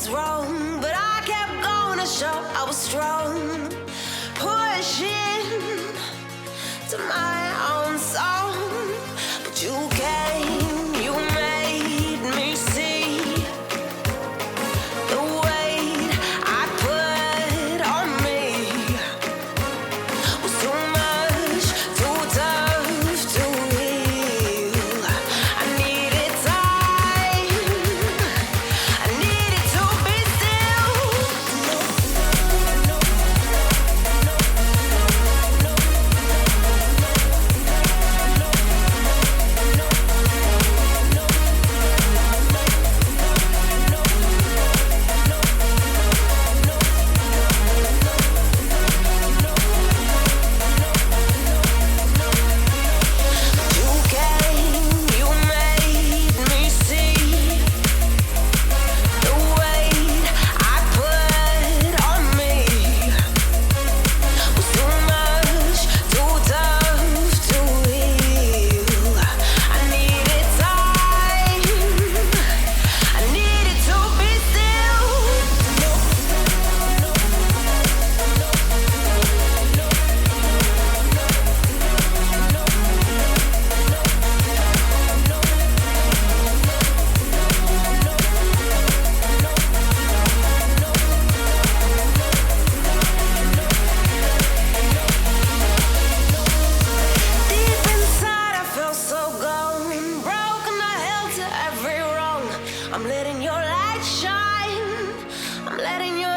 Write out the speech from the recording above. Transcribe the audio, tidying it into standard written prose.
was wrong, but I kept going to show I was strong. Pushing to my own song, but you came, you made me see the weight I put on me was too much, too tough to heal. I needed time, I needed to be still. You came, you made me see the weight I put on me was too much, too tough to heal. I needed time, I needed to be still. Deep inside, I feel so gone, broken the hell to every wrong. I'm letting your light shine, I'm letting your